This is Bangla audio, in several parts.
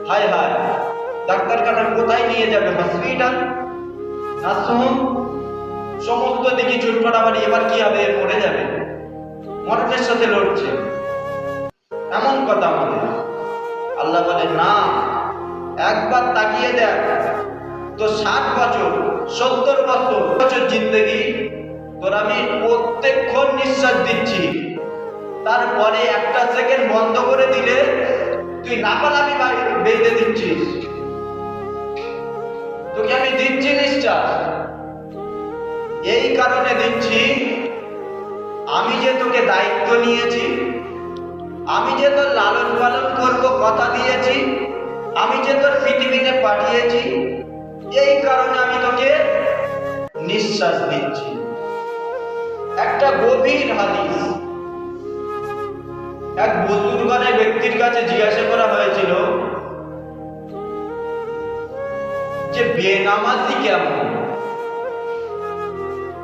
হায় হায়, ডাক্তারখানা কোথায় নিয়ে যাবে? হসপিটাল, নার্সিংহোম, সমস্ত দিকে চুটপটাবাড়ি। এবার কি হবে? মরে যাবে, মরণের সাথে লড়ছে। এমন কথা বলে আল্লাহ বলে না, একবার তাকিয়ে দেখ তো 60 বছর 70 বছর জিন্দগি তোর আমি প্রত্যেকক্ষণ নিঃশ্বাস দিচ্ছি, তারপরে একটা সেকেন্ড বন্ধ করে দিলে তুই লাফালাফি বেঁধে দিচ্ছিস। তোকে আমি দিচ্ছি নিঃশ্বাস, এই কারণে দিচ্ছি, আমি যে তোকে দায়িত্ব নিয়েছি, আমি যে তোর লালন পালন করব কথা দিয়েছি, আমি যে তোর পৃথিবীতে পাঠিয়েছি, এই কারণে আমি তোকে নিঃশ্বাস দিচ্ছি। একটা গভীর হাদিস, এক বুজুর্গানের ব্যক্তির কাছে জিজ্ঞাসা করা হয়েছিল যে বেনামাজি কেমন?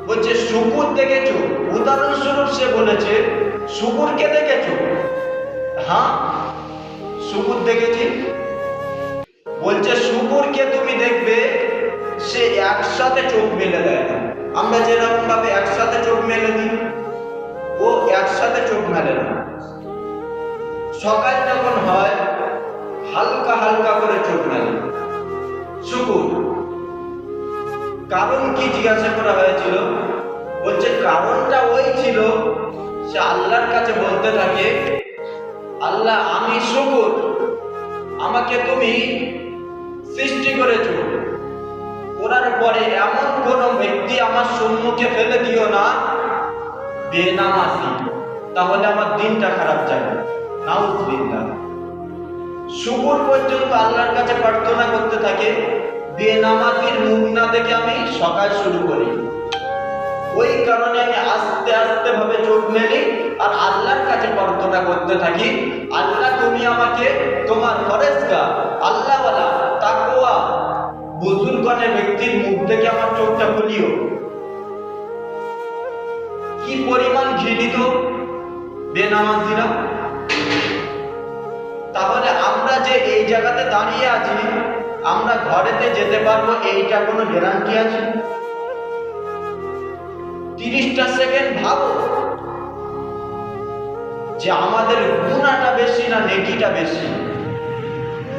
বলছে শুকুর দেখেছো? উদাহরণস্বরূপ সে বলেছে শুকুরকে দেখেছো? হ্যাঁ, শুকুর দেখেছি। বলছে শুকুরকে তুমি দেখবে সে একসাথে চোখ মেলে দেয় না। আমরা যেরকম ভাবে একসাথে চোখ মেলে দিই, ও একসাথে চোখ মেলে না। সকাল যখন হয় হালকা হালকা করে চোখ মেলে শুকুর। কারণ কি জিজ্ঞাসা করা হয়েছিল? বলছে কারণটা ওই ছিল, সে আল্লাহর কাছে বলতে থাকে, আল্লাহ আমি শুকুর, আমাকে তুমি সৃষ্টি করেছো, করার পরে এমন কোন ব্যক্তি আমার সম্মুখে ফেলে দিও না বেনামাজি, তাহলে আমার দিনটা খারাপ যাবে। নাউজুবিল্লাহ। শুকুর পর্যন্ত আল্লাহর কাছে প্রার্থনা করতে থাকে, বেনামাজির মুখ না দেখে আমি সকাল শুরু করি। ওই কারণে আমি আস্তে আস্তে ভাবে চোখ মেলি আর আল্লাহর কাছে প্রার্থনা করতে থাকি, আল্লাহ তুমি আমাকে তোমার ফরেজগার আল্লাহওয়ালা তাকওয়া বুজুর্গনের ব্যক্তির মুখ থেকে আমার চোখটা খুলিও। কি পরিমাণ ঘৃণিত বেনামাজিরা! তাহলে আমরা যে এই জায়গাতে দাঁড়িয়ে আছি, আমরা ঘরেতে যেতে পারবো এইটা কোনো গ্যারান্টি আছে? 30টা সেকেন্ড ভাবো যে আমাদের গুনাহটা বেশি না নেকিটা বেশি।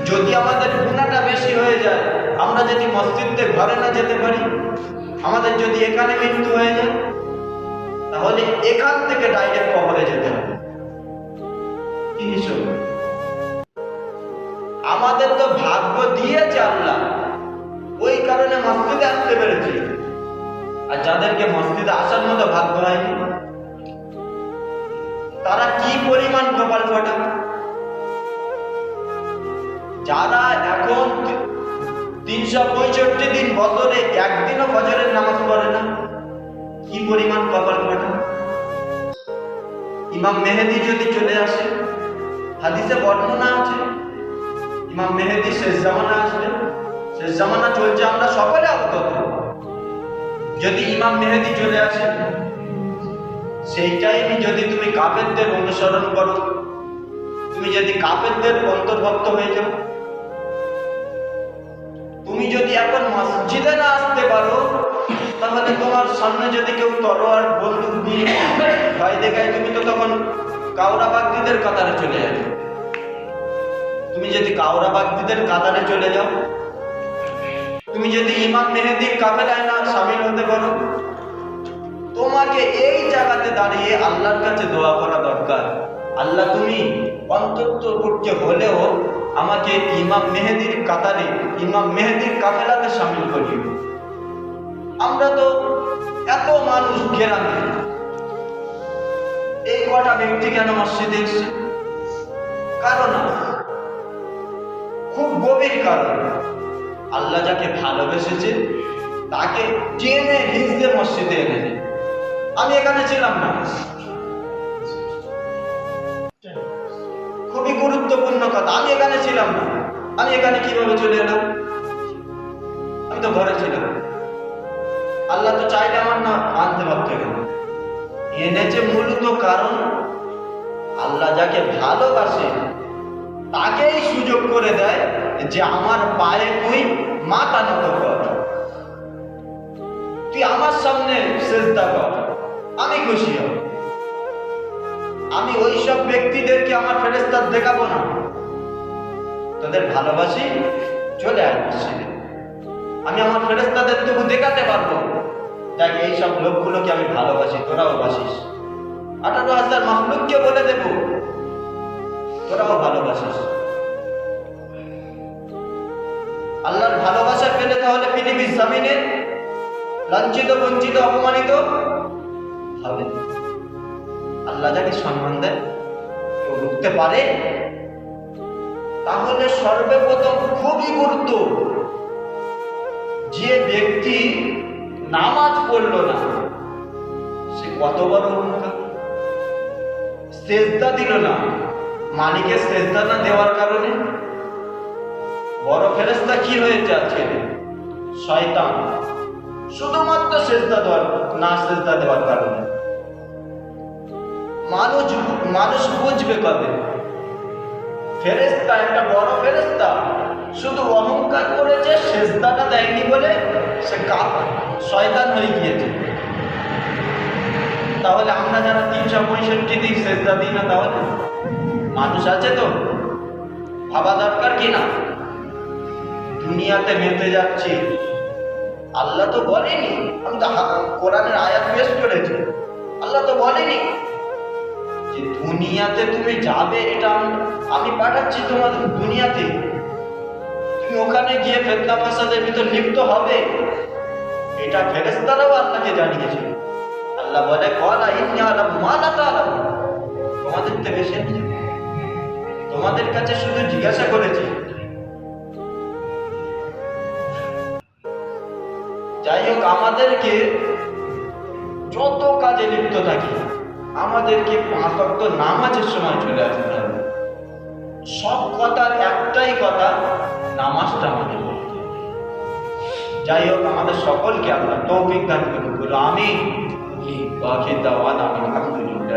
যদি আমাদের গুনাহটা বেশি হয়ে যায়, আমরা যদি মসজিদে ঘরে না যেতে পারি, আমাদের যদি এখানে মৃত্যু হয়ে যায়, তাহলে এখান থেকে ডাইরেক্ট কবরে যেতে হবে। আমাদের তো ভাগ্য দিয়েছে আল্লাহ, ওই কারণে মসজিদে আসতে পেরেছি। আর যাদেরকে মসজিদে আসার মতো ভাগ্য হয়নি, তারা কি পরিমাণ কপাল ফাটা। যারা এখন 365 দিন বছরে একদিনও ফজরের নামাজ পড়ে না, কি পরিমাণ কপাল ফাটা। ইমাম মেহেদী যদি চলে আসে, হাদিসে বর্ণনা আছে ইমাম মেহেদী শেষ জামানা আসবে, শেষ জামানা চলছে, আমরা সকলে অবগত। যদি ইমাম মেহেদী চলে আসে, সেই টাইমে যদি তুমি কাফেরদের অনুসরণ করো, তুমি যদি কাফেরদের অন্তর্ভুক্ত হয়ে যাও, তুমি যদি এখন মসজিদে না আসতে পারো, তাহলে তোমার সামনে যদি কেউ তলোয়ার বন্দুক দিয়ে ভয় দেখায়, তুমি তো তখন কাউরাবাগদিদের কাতারে চলে যাবে। তুমি যদি কাউরাবাগদিদের কাতারে চলে যাও, তুমি যদি ইমাম মেহেদীর কাফেলায় না শামিল হতে পারো, তোমাকে এই জায়গাতে দাঁড়িয়ে আল্লাহর কাছে দোয়া করা দরকার, আল্লাহ তুমি অন্তত করতে হলেও আমাকে ইমাম মেহেদীর কাতারে, ইমাম মেহেদীর কাফেলাতে শামিল করিও। আমরা তো এত মানুষ গ্রামে, এই কটা ব্যক্তি কেন মসজিদে এসছে? কারণ খুব গভীর কারণ, আল্লাহ যাকে ভালোবেসেছে তাকে টেনে হিজড়ে মসজিদে এনেছে। আমি এখানে ছিলাম না, খুবই গুরুত্বপূর্ণ কথা, আমি এখানে ছিলাম না। আমি এখানে কিভাবে চলে এলাম? আমি তো ঘরে ছিলাম। আল্লাহ তো চাইলে আমার না আনতে পারতো, এনেছে মূলত কারণ আল্লাহ যাকে ভালোবাসে তাকেই সুযোগ করে দেয় যে আমার পায়ে তুই মাথা নত কর, তুই আমার সামনে সেজদা কর, আমি খুশি হব। আমি ওই সব ব্যক্তিদেরকে আমার ফেরেশতা দেখাবো না, তোদের ভালোবাসি, চলে আয় মসজিদে। আমি আমার ফেরেশতাদের তবু দেখাতে পারবো, দেখ এইসব লোকগুলোকে আমি ভালোবাসি, তোরাও বাসিস। 18,000 মাখলুককে বলে দেব তোরাও ভালোবাসিস। আল্লাহর ভালোবাসা পেলে তাহলে পৃথিবীর জমিনে লাঞ্ছিত, বঞ্চিত, অপমানিত হবে। আল্লাহ যাকে সম্মান দেয় কেউ রুখতে পারে? তাহলে সর্বপ্রথম খুবই গুরুত্ব, যে ব্যক্তি নামাজ পড়লো না সে কত বড় অহংকার, সেজদা দিল না, মালিকের সেজদা না দেওয়ার কারণে বড় ফেরেশতা কি হয়েছে আজকে? শয়তান। শুধুমাত্র সেজদা দেওয়ার কারণে মানুষ বুঝবে কবে? ফেরেশতা, একটা বড় ফেরেশতা শুধু অহংকার করেছে, সেজদাটা দেয়নি বলে সে শয়তান হয়ে গিয়েছে। তাহলে আমরা যারা 365 দিন সেজদা দিই না, তাহলে মানুষ আছে তো? ভাবা দরকার কি না? দুনিয়াতে মেতে যাচ্ছি, আল্লাহ তো বলেনি, আমি তো কোরআনের আয়াত পেশ করেছি, আল্লাহ তো বলেনি যে দুনিয়াতে তুমি যাবে, এটা আমি পাঠাচ্ছি তোমাদের দুনিয়াতে, তুমি ওখানে গিয়ে ফিতনা ফাসাদের ভিতর লিপ্ত হবে, এটা ফেরেশতারাও আল্লাহকে জানিয়েছে। আল্লাহ বলে ক্বালা ইন্নী আ'লামু মা লা তা'লামুন, তোমাদের থেকে বেশি তোমাদের কাছে শুধু জিজ্ঞাসা করেছি। যাই হোক, আমাদেরকে যত কাজে লিপ্ত থাকি, আমাদেরকে 5 ওয়াক্ত নামাজের সময় চলে আসতে হবে। সব কথার একটাই কথা, নামাজটা আমাদের পড়তে হবে। যাই হোক, আমাদের সকলকে আল্লাহ তৌফিক দান করুন। আমিন। বাকি দাওয়াত আলহামদুলিল্লাহ।